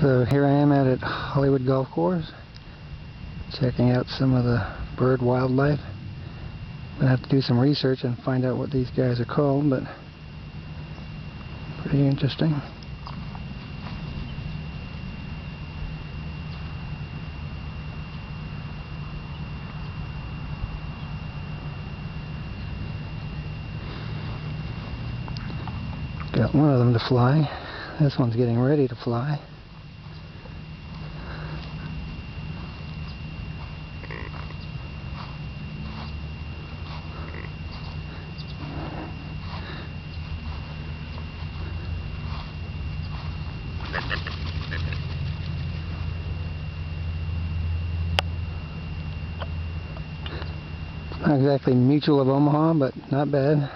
So here I am at Hollywood Golf Course, checking out some of the bird wildlife. I'm gonna have to do some research and find out what these guys are called, but pretty interesting. Got one of them to fly. This one's getting ready to fly. Not exactly Mutual of Omaha, but not bad.